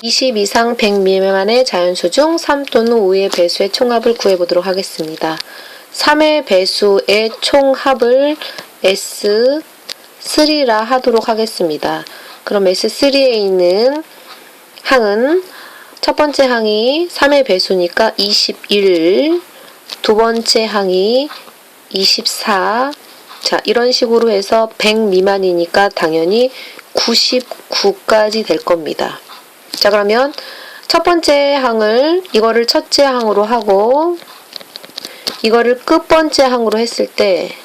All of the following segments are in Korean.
20 이상 100 미만의 자연수 중 3 또는 5의 배수의 총합을 구해보도록 하겠습니다. 3의 배수의 총합을 S3라 하도록 하겠습니다. 그럼 S3에 있는 항은 첫 번째 항이 3의 배수니까 21, 두 번째 항이 24, 자 이런 식으로 해서 100 미만이니까 당연히 99까지 될 겁니다. 자 그러면 첫 번째 항을 이거를 첫째 항으로 하고 이거를 끝번째 항으로 했을 때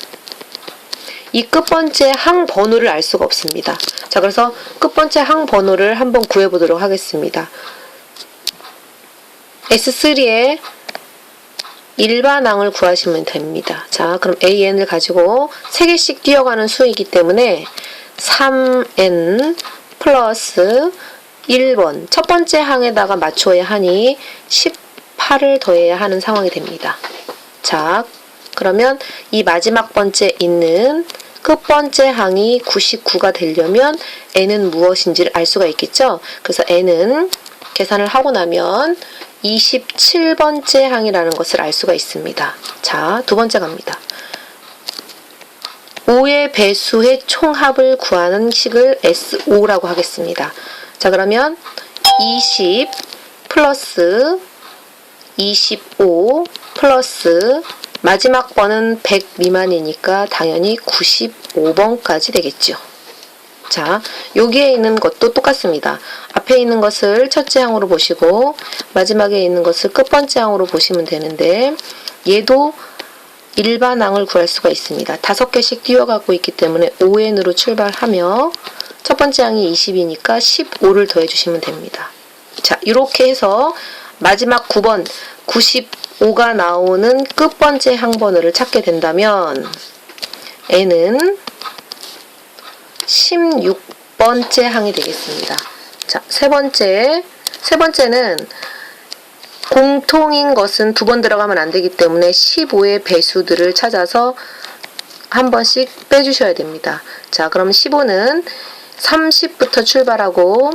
이 끝번째 항 번호를 알 수가 없습니다. 자 그래서 끝번째 항 번호를 한번 구해보도록 하겠습니다. S3의 일반항을 구하시면 됩니다. 자 그럼 AN을 가지고 3개씩 뛰어가는 수이기 때문에 3N 플러스 1번 첫 번째 항에다가 맞춰야 하니 18을 더해야 하는 상황이 됩니다. 자 그러면 이 마지막 번째 있는 끝번째 항이 99가 되려면 n은 무엇인지를 알 수가 있겠죠. 그래서 n은 계산을 하고 나면 27번째 항이라는 것을 알 수가 있습니다. 자, 두 번째 갑니다. 5의 배수의 총합을 구하는 식을 S5라고 하겠습니다. 자, 그러면 20 플러스 25 플러스 마지막 번은 100 미만이니까 당연히 95번까지 되겠죠. 자, 여기에 있는 것도 똑같습니다. 앞에 있는 것을 첫째 항으로 보시고 마지막에 있는 것을 끝번째 항으로 보시면 되는데 얘도 일반항을 구할 수가 있습니다. 5개씩 뛰어가고 있기 때문에 5n으로 출발하며 첫 번째 항이 20이니까 15를 더해주시면 됩니다. 자, 이렇게 해서 마지막 9번 95가 나오는 끝번째 항번호를 찾게 된다면 n은 16번째 항이 되겠습니다. 자, 세 번째는 공통인 것은 두 번 들어가면 안 되기 때문에 15의 배수들을 찾아서 한 번씩 빼주셔야 됩니다. 자, 그럼 15는 30부터 출발하고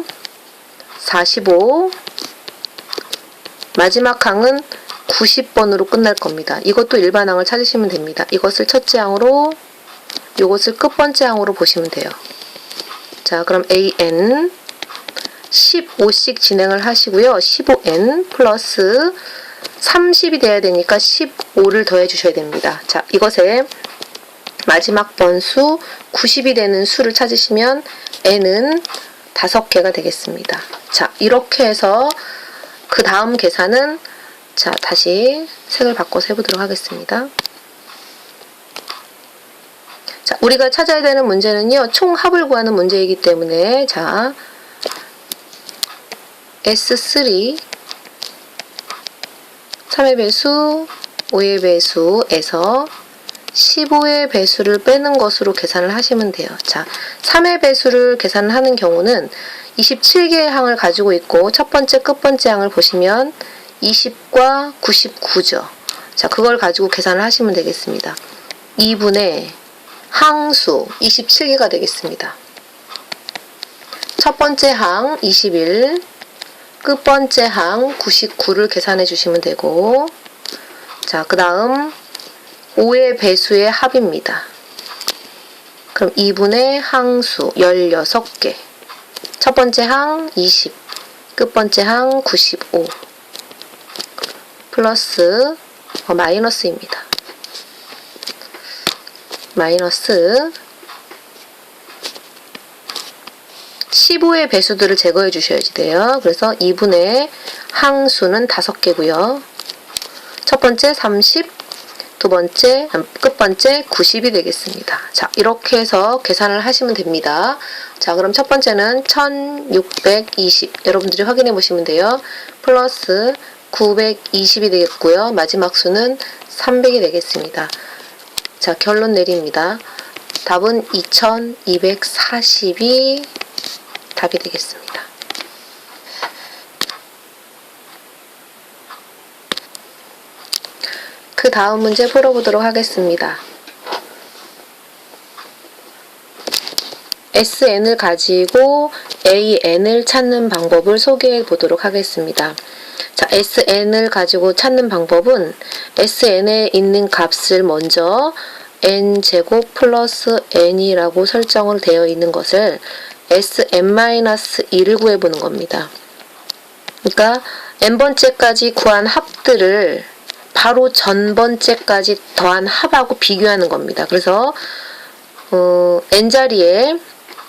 45 마지막 항은 90번으로 끝날 겁니다. 이것도 일반항을 찾으시면 됩니다. 이것을 첫째 항으로 이것을 끝번째 항으로 보시면 돼요. 자, 그럼 AN 15씩 진행을 하시고요. 15N 플러스 30이 돼야 되니까 15를 더해 주셔야 됩니다. 자, 이것에 마지막 번수 90이 되는 수를 찾으시면 N은 5개가 되겠습니다. 자, 이렇게 해서 그 다음 계산은 자, 다시 색을 바꿔서 해보도록 하겠습니다. 자, 우리가 찾아야 되는 문제는요, 총합을 구하는 문제이기 때문에, 자, S3, 3의 배수, 5의 배수에서 15의 배수를 빼는 것으로 계산을 하시면 돼요. 자, 3의 배수를 계산하는 경우는 27개의 항을 가지고 있고, 첫 번째, 끝번째 항을 보시면 20과 99죠. 자, 그걸 가지고 계산을 하시면 되겠습니다. 2분의 항수 27개가 되겠습니다. 첫 번째 항 21, 끝번째 항 99를 계산해 주시면 되고, 자, 그 다음 5의 배수의 합입니다. 그럼 2분의 항수 16개. 첫 번째 항 20, 끝번째 항 95, 플러스, 마이너스입니다. 마이너스 15의 배수들을 제거해 주셔야지 돼요. 그래서 2분의 항수는 5개고요. 첫 번째 30, 두 번째, 끝번째 90이 되겠습니다. 자, 이렇게 해서 계산을 하시면 됩니다. 자, 그럼 첫 번째는 1620. 여러분들이 확인해 보시면 돼요. 플러스 920이 되겠고요. 마지막 수는 300이 되겠습니다. 자, 결론 내립니다. 답은 2240이 답이 되겠습니다. 그 다음 문제 풀어보도록 하겠습니다. SN을 가지고 AN을 찾는 방법을 소개해 보도록 하겠습니다. 자, SN을 가지고 찾는 방법은 SN에 있는 값을 먼저 n제곱 플러스 n이라고 설정을 되어 있는 것을 Sn-1을 구해보는 겁니다. 그러니까 n번째까지 구한 합들을 바로 전번째까지 더한 합하고 비교하는 겁니다. 그래서 n자리에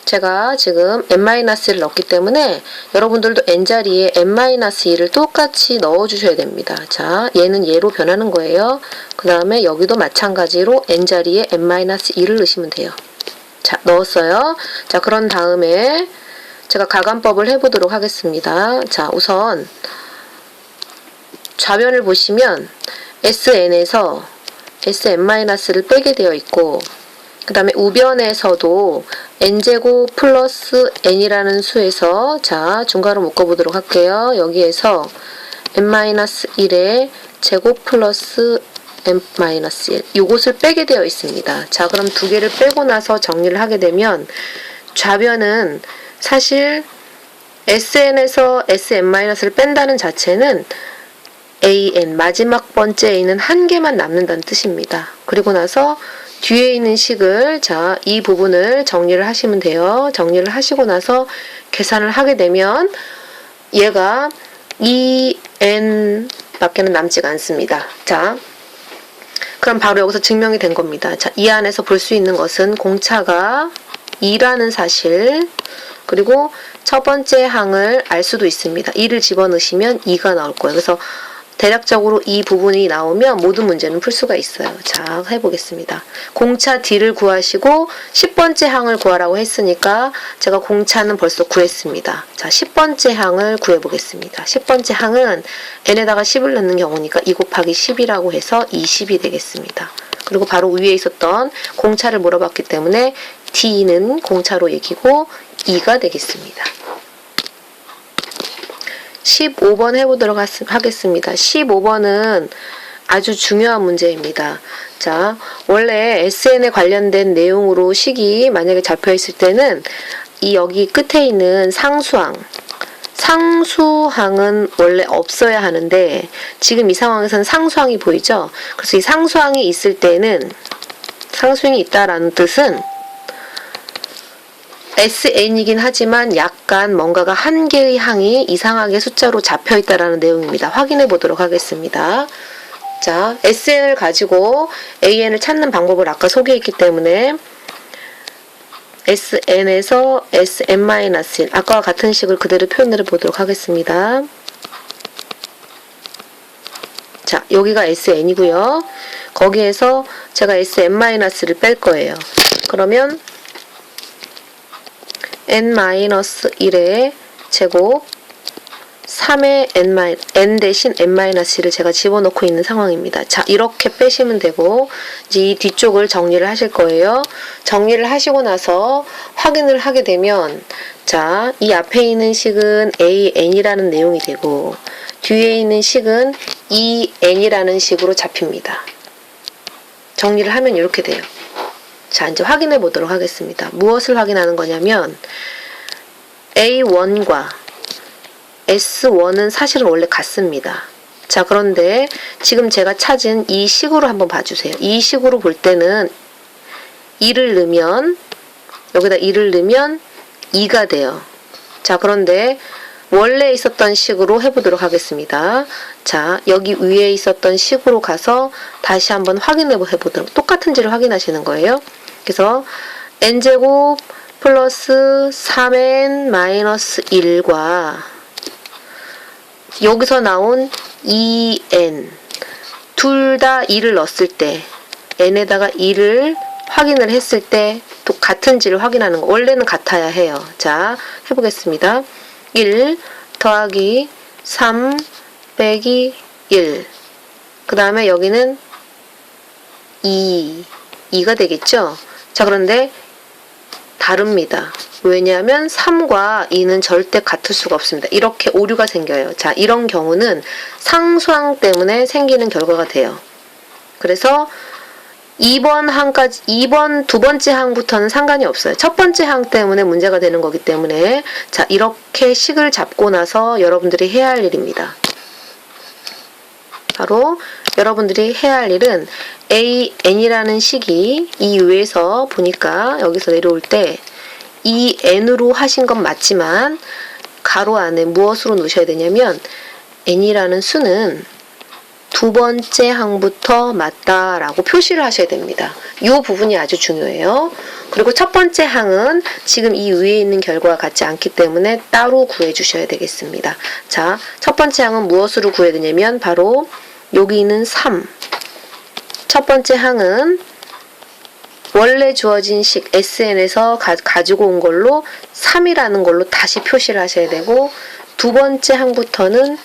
제가 지금 n-를 넣었기 때문에 여러분들도 n자리에 n-2를 똑같이 넣어주셔야 됩니다. 자, 얘는 얘로 변하는 거예요. 그 다음에 여기도 마찬가지로 n자리에 n-2를 넣으시면 돼요. 자, 넣었어요. 자, 그런 다음에 제가 가감법을 해보도록 하겠습니다. 자, 우선 좌변을 보시면 SN에서 Sn-를 빼게 되어 있고 그 다음에 우변에서도 n제곱 플러스 n이라는 수에서 자 중괄호 묶어보도록 할게요. 여기에서 n-1의 제곱 플러스 n-1 이것을 빼게 되어 있습니다. 자, 그럼 두 개를 빼고 나서 정리를 하게 되면 좌변은 사실 SN에서 Sn-를 뺀다는 자체는 AN 마지막 번째에 있는 한 개만 남는다는 뜻입니다. 그리고 나서 뒤에 있는 식을 자, 이 부분을 정리를 하시면 돼요. 정리를 하시고 나서 계산을 하게 되면 얘가 2n 밖에는 남지가 않습니다. 자, 그럼 바로 여기서 증명이 된 겁니다. 자, 이 안에서 볼 수 있는 것은 공차가 2라는 사실, 그리고 첫 번째 항을 알 수도 있습니다. 2를 집어넣으시면 2가 나올 거예요. 그래서 대략적으로 이 부분이 나오면 모든 문제는 풀 수가 있어요. 자, 해보겠습니다. 공차 D를 구하시고 10번째 항을 구하라고 했으니까 제가 공차는 벌써 구했습니다. 자, 10번째 항을 구해보겠습니다. 10번째 항은 n에다가 10을 넣는 경우니까 2 곱하기 10이라고 해서 20이 되겠습니다. 그리고 바로 위에 있었던 공차를 물어봤기 때문에 D는 공차로 얘기고 2가 되겠습니다. 15번 해보도록 하겠습니다. 15번은 아주 중요한 문제입니다. 자, 원래 SN에 관련된 내용으로 식이 만약에 잡혀 있을 때는 이 여기 끝에 있는 상수항은 원래 없어야 하는데 지금 이 상황에서는 상수항이 보이죠? 그래서 이 상수항이 있을 때는 상수항이 있다라는 뜻은 SN이긴 하지만 약간 뭔가가 한 개의 항이 이상하게 숫자로 잡혀 있다라는 내용입니다. 확인해 보도록 하겠습니다. 자, SN을 가지고 AN을 찾는 방법을 아까 소개했기 때문에 SN에서 Sn-1 아까와 같은 식을 그대로 표현을 보도록 하겠습니다. 자, 여기가 SN이고요. 거기에서 제가 Sn-를 뺄 거예요. 그러면 n-1의 제곱 3의 n 대신 n-를 제가 집어넣고 있는 상황입니다. 자, 이렇게 빼시면 되고 이제 이 뒤쪽을 정리를 하실 거예요. 정리를 하시고 나서 확인을 하게 되면 자, 이 앞에 있는 식은 an이라는 내용이 되고 뒤에 있는 식은 2n이라는 식으로 잡힙니다. 정리를 하면 이렇게 돼요. 자, 이제 확인해 보도록 하겠습니다. 무엇을 확인하는 거냐면 A1과 S1은 사실은 원래 같습니다. 자, 그런데 지금 제가 찾은 이 식으로 한번 봐주세요. 이 식으로 볼 때는 2를 넣으면 여기다 2를 넣으면 2가 돼요. 자, 그런데 원래 있었던 식으로 해보도록 하겠습니다. 자, 여기 위에 있었던 식으로 가서 다시 한번 확인해 보도록 똑같은지를 확인하시는 거예요. 그래서 n제곱 플러스 3n-1과 여기서 나온 2n 둘 다 2를 넣었을 때 n에다가 2를 확인을 했을 때 또 같은지를 확인하는 거. 원래는 같아야 해요. 자, 해보겠습니다. 1 더하기 3 빼기 1 그 다음에 여기는 2가 되겠죠? 자, 그런데 다릅니다. 왜냐하면 3과 2는 절대 같을 수가 없습니다. 이렇게 오류가 생겨요. 자, 이런 경우는 상수항 때문에 생기는 결과가 돼요. 그래서 2번 두 번째 항부터는 상관이 없어요. 첫 번째 항 때문에 문제가 되는 거기 때문에 자, 이렇게 식을 잡고 나서 여러분들이 해야 할 일입니다. 바로 여러분들이 해야 할 일은 AN이라는 식이 이 위에서 보니까 여기서 내려올 때 이 N으로 하신 건 맞지만 가로 안에 무엇으로 놓으셔야 되냐면 N이라는 수는 두 번째 항부터 맞다라고 표시를 하셔야 됩니다. 이 부분이 아주 중요해요. 그리고 첫 번째 항은 지금 이 위에 있는 결과와 같지 않기 때문에 따로 구해 주셔야 되겠습니다. 자, 첫 번째 항은 무엇으로 구해야 되냐면 바로 여기 있는 3. 첫 번째 항은 원래 주어진 식 SN에서 가지고 온 걸로 3이라는 걸로 다시 표시를 하셔야 되고 두 번째 항부터는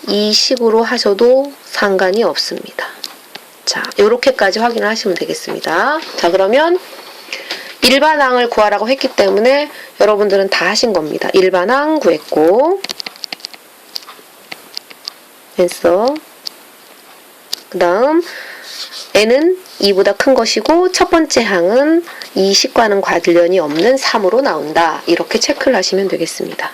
이 식으로 하셔도 상관이 없습니다. 자, 요렇게까지 확인을 하시면 되겠습니다. 자, 그러면 일반항을 구하라고 했기 때문에 여러분들은 다 하신 겁니다. 일반항 구했고 됐어. 그 다음 n은 2보다 큰 것이고 첫 번째 항은 이 식과는 관련이 없는 3으로 나온다. 이렇게 체크를 하시면 되겠습니다.